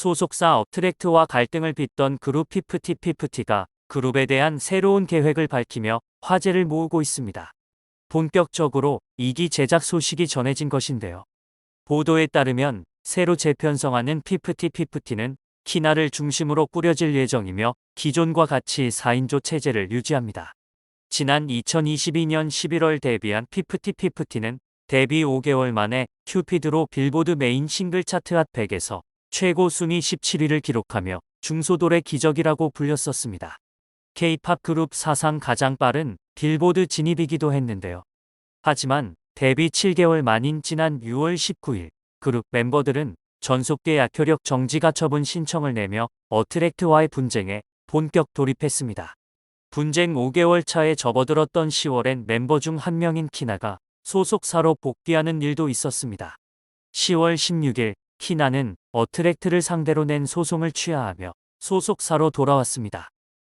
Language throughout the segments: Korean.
소속사 어트랙트와 갈등을 빚던 그룹 피프티가 그룹에 대한 새로운 계획을 밝히며 화제를 모으고 있습니다. 본격적으로 2기 제작 소식이 전해진 것인데요. 보도에 따르면 새로 재편성하는 피프티는 키나를 중심으로 꾸려질 예정이며 기존과 같이 4인조 체제를 유지합니다. 지난 2022년 11월 데뷔한 피프티는 데뷔 5개월 만에 큐피드로 빌보드 메인 싱글 차트 핫 100에서 최고 순위 17위를 기록하며 중소돌의 기적이라고 불렸었습니다. K-팝 그룹 사상 가장 빠른 빌보드 진입이기도 했는데요. 하지만 데뷔 7개월 만인 지난 6월 19일 그룹 멤버들은 전속계약 효력 정지 가처분 신청을 내며 어트랙트와의 분쟁에 본격 돌입했습니다. 분쟁 5개월 차에 접어들었던 10월엔 멤버 중 한 명인 키나가 소속사로 복귀하는 일도 있었습니다. 10월 16일 키나는 어트랙트를 상대로 낸 소송을 취하하며 소속사로 돌아왔습니다.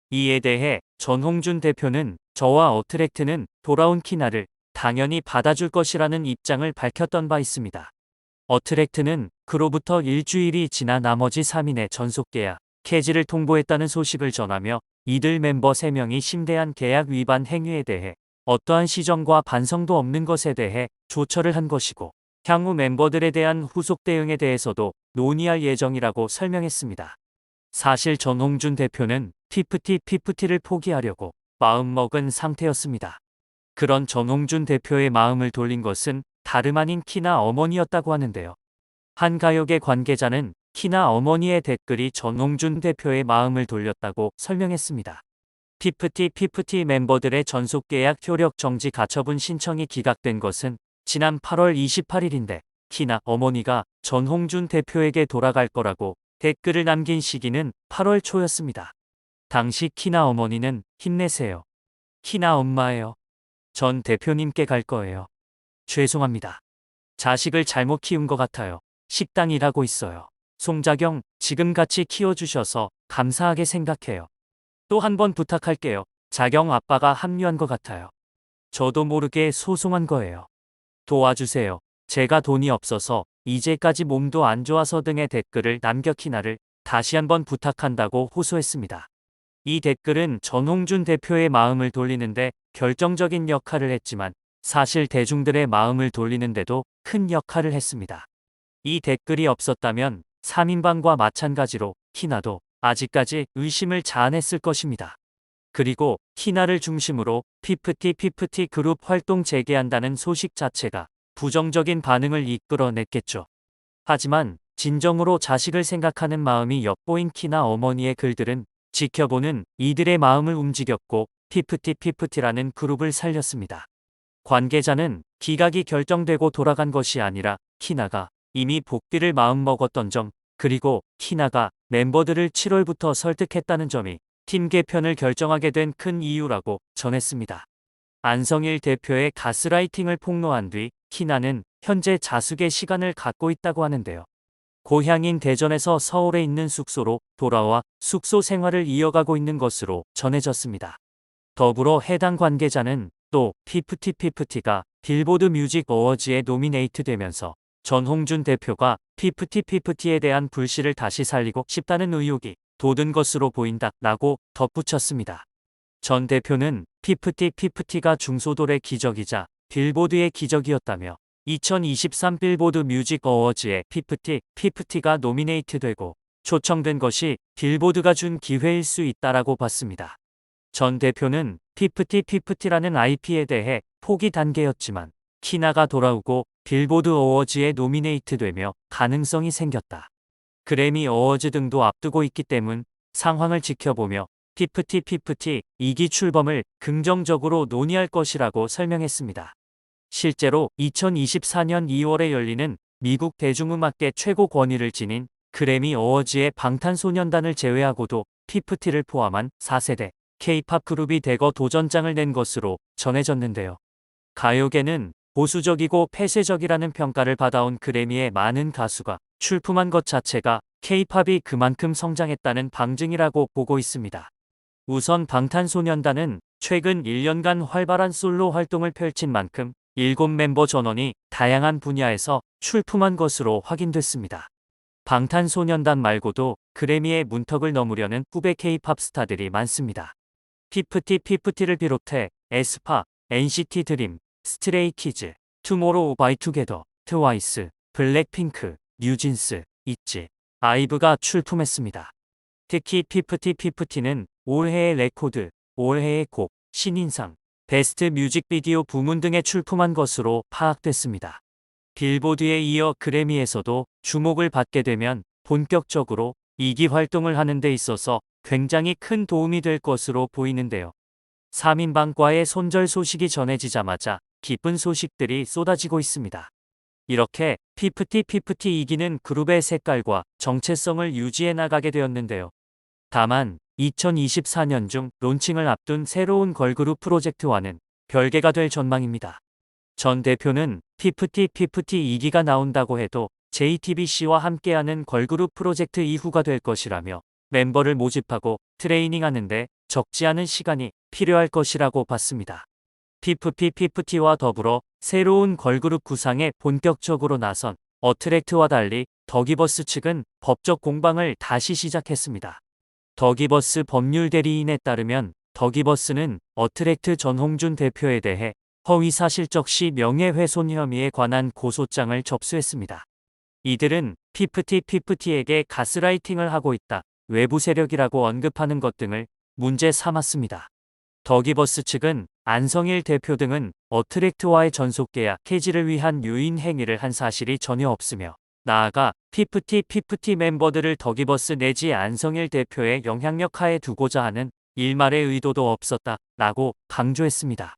이에 대해 전홍준 대표는 저와 어트랙트는 돌아온 키나를 당연히 받아줄 것이라는 입장을 밝혔던 바 있습니다. 어트랙트는 그로부터 일주일이 지나 나머지 3인의 전속계약 해지를 통보했다는 소식을 전하며 이들 멤버 3명이 심대한 계약 위반 행위에 대해 어떠한 시정과 반성도 없는 것에 대해 조처를 한 것이고 향후 멤버들에 대한 후속 대응에 대해서도 논의할 예정이라고 설명했습니다. 사실 전홍준 대표는 피프티를 포기하려고 마음먹은 상태였습니다. 그런 전홍준 대표의 마음을 돌린 것은 다름 아닌 키나 어머니였다고 하는데요. 한 가요계 관계자는 키나 어머니의 댓글이 전홍준 대표의 마음을 돌렸다고 설명했습니다. 피프티 멤버들의 전속계약 효력 정지 가처분 신청이 기각된 것은 지난 8월 28일인데 키나 어머니가 전홍준 대표에게 돌아갈 거라고 댓글을 남긴 시기는 8월 초였습니다. 당시 키나 어머니는 힘내세요. 키나 엄마예요. 전 대표님께 갈 거예요. 죄송합니다. 자식을 잘못 키운 것 같아요. 식당 일하고 있어요. 송자경 지금 같이 키워주셔서 감사하게 생각해요. 또 한 번 부탁할게요. 자경 아빠가 합류한 것 같아요. 저도 모르게 소송한 거예요. 도와주세요. 제가 돈이 없어서 이제까지 몸도 안 좋아서 등의 댓글을 남겨 키나를 다시 한번 부탁한다고 호소했습니다. 이 댓글은 전홍준 대표의 마음을 돌리는데 결정적인 역할을 했지만 사실 대중들의 마음을 돌리는데도 큰 역할을 했습니다. 이 댓글이 없었다면 3인방과 마찬가지로 키나도 아직까지 의심을 자아냈을 것입니다. 그리고 키나를 중심으로 피프티 그룹 활동 재개한다는 소식 자체가 부정적인 반응을 이끌어냈겠죠. 하지만 진정으로 자식을 생각하는 마음이 엿보인 키나 어머니의 글들은 지켜보는 이들의 마음을 움직였고 피프티라는 그룹을 살렸습니다. 관계자는 기각이 결정되고 돌아간 것이 아니라 키나가 이미 복귀를 마음먹었던 점, 그리고 키나가 멤버들을 7월부터 설득했다는 점이 팀 개편을 결정하게 된 큰 이유라고 전했습니다. 안성일 대표의 가스라이팅을 폭로한 뒤 키나는 현재 자숙의 시간을 갖고 있다고 하는데요. 고향인 대전에서 서울에 있는 숙소로 돌아와 숙소 생활을 이어가고 있는 것으로 전해졌습니다. 더불어 해당 관계자는 또 피프티가 빌보드 뮤직 어워즈에 노미네이트되면서 전홍준 대표가 피프티에 대한 불씨를 다시 살리고 싶다는 의혹이 돋은 것으로 보인다라고 덧붙였습니다. 전 대표는 피프티가 중소돌의 기적이자 빌보드의 기적이었다며 2023 빌보드 뮤직 어워즈에 피프티가 노미네이트되고 초청된 것이 빌보드가 준 기회일 수 있다라고 봤습니다. 전 대표는 피프티라는 IP에 대해 포기 단계였지만 키나가 돌아오고 빌보드 어워즈에 노미네이트되며 가능성이 생겼다. 그래미 어워즈 등도 앞두고 있기 때문 상황을 지켜보며 피프티 2기 출범을 긍정적으로 논의할 것이라고 설명했습니다. 실제로 2024년 2월에 열리는 미국 대중음악계 최고 권위를 지닌 그래미 어워즈의 방탄소년단을 제외하고도 피프티를 포함한 4세대 K-팝 그룹이 대거 도전장을 낸 것으로 전해졌는데요. 가요계는 보수적이고 폐쇄적이라는 평가를 받아온 그래미의 많은 가수가 출품한 것 자체가 K-팝이 그만큼 성장했다는 방증이라고 보고 있습니다. 우선 방탄소년단은 최근 1년간 활발한 솔로 활동을 펼친 만큼 7멤버 전원이 다양한 분야에서 출품한 것으로 확인됐습니다. 방탄소년단 말고도 그래미의 문턱을 넘으려는 후배 K-팝 스타들이 많습니다. 피프티피프티를 비롯해 에스파, NCT 드림, 스트레이키즈, 투모로우바이투게더, 트와이스, 블랙핑크, 뉴진스, 있지, 아이브가 출품했습니다. 특히 피프티피프티는 올해의 레코드, 올해의 곡, 신인상, 베스트 뮤직비디오 부문 등에 출품한 것으로 파악됐습니다. 빌보드에 이어 그래미에서도 주목을 받게 되면 본격적으로 2기 활동을 하는 데 있어서 굉장히 큰 도움이 될 것으로 보이는데요. 3인방과의 손절 소식이 전해지자마자 기쁜 소식들이 쏟아지고 있습니다. 이렇게 피프티 2기는 그룹의 색깔과 정체성을 유지해 나가게 되었는데요. 다만 2024년 중 론칭을 앞둔 새로운 걸그룹 프로젝트와는 별개가 될 전망입니다. 전 대표는 피프티 2기가 나온다고 해도 JTBC와 함께하는 걸그룹 프로젝트 이후가 될 것이라며 멤버를 모집하고 트레이닝하는데 적지 않은 시간이 필요할 것이라고 봤습니다. 피프티와 더불어 새로운 걸그룹 구상에 본격적으로 나선 어트랙트와 달리 더기버스 측은 법적 공방을 다시 시작했습니다. 더기버스 법률 대리인에 따르면 더기버스는 어트랙트 전홍준 대표에 대해 허위사실적 시 명예훼손 혐의에 관한 고소장을 접수했습니다. 이들은 피프티에게 가스라이팅을 하고 있다, 외부 세력이라고 언급하는 것 등을 문제 삼았습니다. 더기버스 측은 안성일 대표 등은 어트랙트와의 전속계약 해지를 위한 유인 행위를 한 사실이 전혀 없으며 나아가 피프티 멤버들을 더기버스 내지 안성일 대표의 영향력 하에 두고자 하는 일말의 의도도 없었다라고 강조했습니다.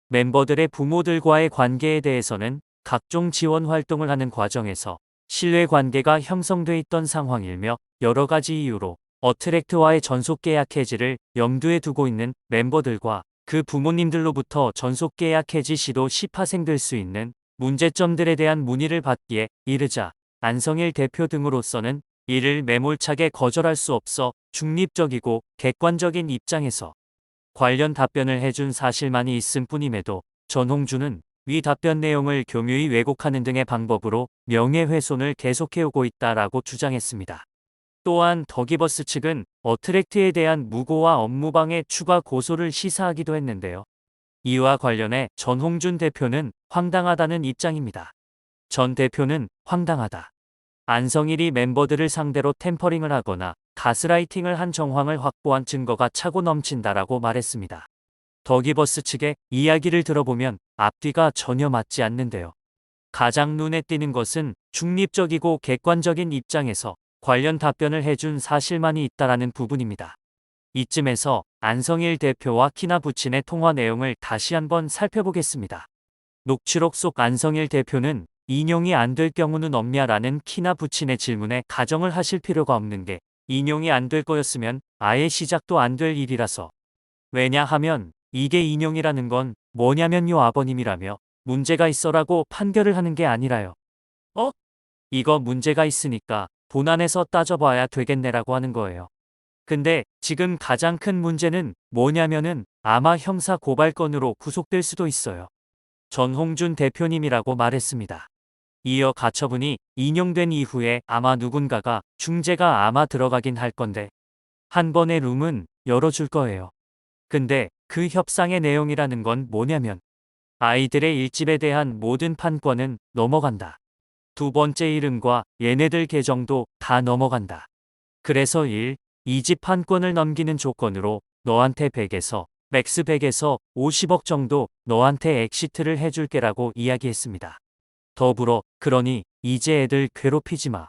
멤버들의 부모들과의 관계에 대해서는 각종 지원 활동을 하는 과정에서 신뢰관계가 형성돼 있던 상황이며 여러 가지 이유로 어트랙트와의 전속계약 해지를 염두에 두고 있는 멤버들과 그 부모님들로부터 전속계약 해지 시도 시파생될 수 있는 문제점들에 대한 문의를 받기에 이르자 안성일 대표 등으로서는 이를 매몰차게 거절할 수 없어 중립적이고 객관적인 입장에서 관련 답변을 해준 사실만이 있음 뿐임에도 전홍준은 위 답변 내용을 교묘히 왜곡하는 등의 방법으로 명예훼손을 계속해오고 있다라고 주장했습니다. 또한 더기버스 측은 어트랙트에 대한 무고와 업무방해 추가 고소를 시사하기도 했는데요. 이와 관련해 전홍준 대표는 황당하다는 입장입니다. 전 대표는 황당하다. 안성일이 멤버들을 상대로 템퍼링을 하거나 가스라이팅을 한 정황을 확보한 증거가 차고 넘친다라고 말했습니다. 더기버스 측의 이야기를 들어보면 앞뒤가 전혀 맞지 않는데요. 가장 눈에 띄는 것은 중립적이고 객관적인 입장에서 관련 답변을 해준 사실만이 있다라는 부분입니다. 이쯤에서 안성일 대표와 키나 부친의 통화 내용을 다시 한번 살펴보겠습니다. 녹취록 속 안성일 대표는 인용이 안 될 경우는 없냐라는 키나 부친의 질문에 가정을 하실 필요가 없는 게 인용이 안 될 거였으면 아예 시작도 안 될 일이라서. 왜냐하면 이게 인용이라는 건 뭐냐면요 아버님이라며 문제가 있어라고 판결을 하는 게 아니라요. 이거 문제가 있으니까 본안에서 따져봐야 되겠네라고 하는 거예요. 근데 지금 가장 큰 문제는 뭐냐면은 아마 형사 고발건으로 구속될 수도 있어요. 전홍준 대표님이라고 말했습니다. 이어 가처분이 인용된 이후에 아마 누군가가 중재가 아마 들어가긴 할 건데 한 번의 룸은 열어줄 거예요. 근데 그 협상의 내용이라는 건 뭐냐면 아이들의 일집에 대한 모든 판권은 넘어간다. 두 번째 이름과 얘네들 계정도 다 넘어간다. 그래서 2집 판권을 넘기는 조건으로 너한테 100에서 맥스 100에서 50억 정도 너한테 엑시트를 해줄게라고 이야기했습니다. 더불어 그러니 이제 애들 괴롭히지 마.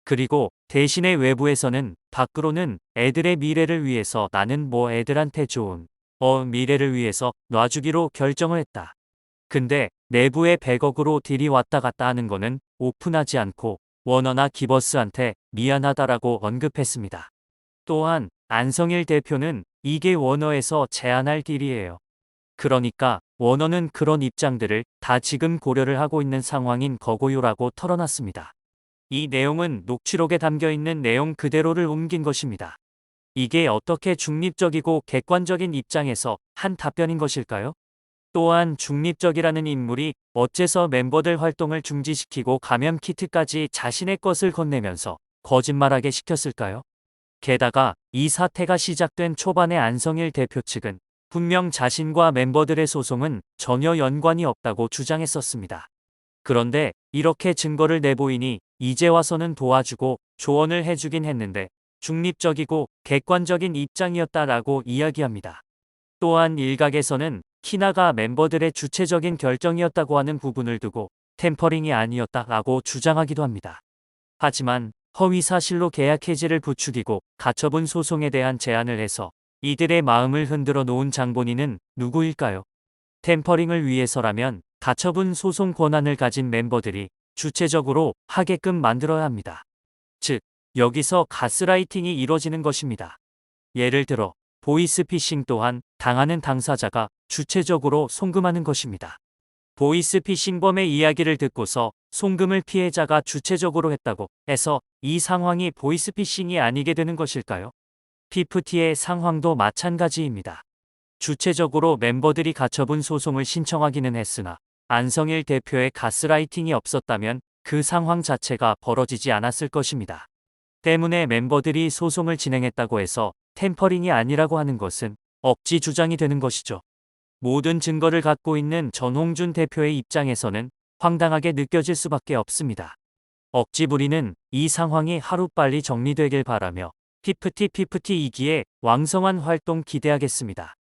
그리고 대신에 외부에서는 밖으로는 애들의 미래를 위해서 나는 뭐 애들한테 좋은 미래를 위해서 놔주기로 결정을 했다. 근데 내부에 100억으로 딜이 왔다 갔다 하는 거는 오픈하지 않고 워너나 기버스한테 미안하다라고 언급했습니다. 또한 안성일 대표는 이게 워너에서 제안할 딜이에요. 그러니까 워너는 그런 입장들을 다 지금 고려를 하고 있는 상황인 거고요라고 털어놨습니다. 이 내용은 녹취록에 담겨있는 내용 그대로를 옮긴 것입니다. 이게 어떻게 중립적이고 객관적인 입장에서 한 답변인 것일까요? 또한 중립적이라는 인물이 어째서 멤버들 활동을 중지시키고 감염 키트까지 자신의 것을 건네면서 거짓말하게 시켰을까요? 게다가 이 사태가 시작된 초반에 안성일 대표 측은 분명 자신과 멤버들의 소송은 전혀 연관이 없다고 주장했었습니다. 그런데 이렇게 증거를 내보이니 이제 와서는 도와주고 조언을 해주긴 했는데 중립적이고 객관적인 입장이었다라고 이야기합니다. 또한 일각에서는 키나가 멤버들의 주체적인 결정이었다고 하는 부분을 두고 템퍼링이 아니었다라고 주장하기도 합니다. 하지만 허위 사실로 계약 해지를 부추기고 가처분 소송에 대한 제안을 해서 이들의 마음을 흔들어 놓은 장본인은 누구일까요? 템퍼링을 위해서라면 가처분 소송 권한을 가진 멤버들이 주체적으로 하게끔 만들어야 합니다. 즉, 여기서 가스라이팅이 이뤄지는 것입니다. 예를 들어 보이스피싱 또한 당하는 당사자가 주체적으로 송금하는 것입니다. 보이스피싱범의 이야기를 듣고서 송금을 피해자가 주체적으로 했다고 해서 이 상황이 보이스피싱이 아니게 되는 것일까요? 피프티의 상황도 마찬가지입니다. 주체적으로 멤버들이 가처분 소송을 신청하기는 했으나 안성일 대표의 가스라이팅이 없었다면 그 상황 자체가 벌어지지 않았을 것입니다. 때문에 멤버들이 소송을 진행했다고 해서 템퍼링이 아니라고 하는 것은 억지 주장이 되는 것이죠. 모든 증거를 갖고 있는 전홍준 대표의 입장에서는 황당하게 느껴질 수밖에 없습니다. 억지 부리는 이 상황이 하루빨리 정리되길 바라며 피프티 2기의 왕성한 활동 기대하겠습니다.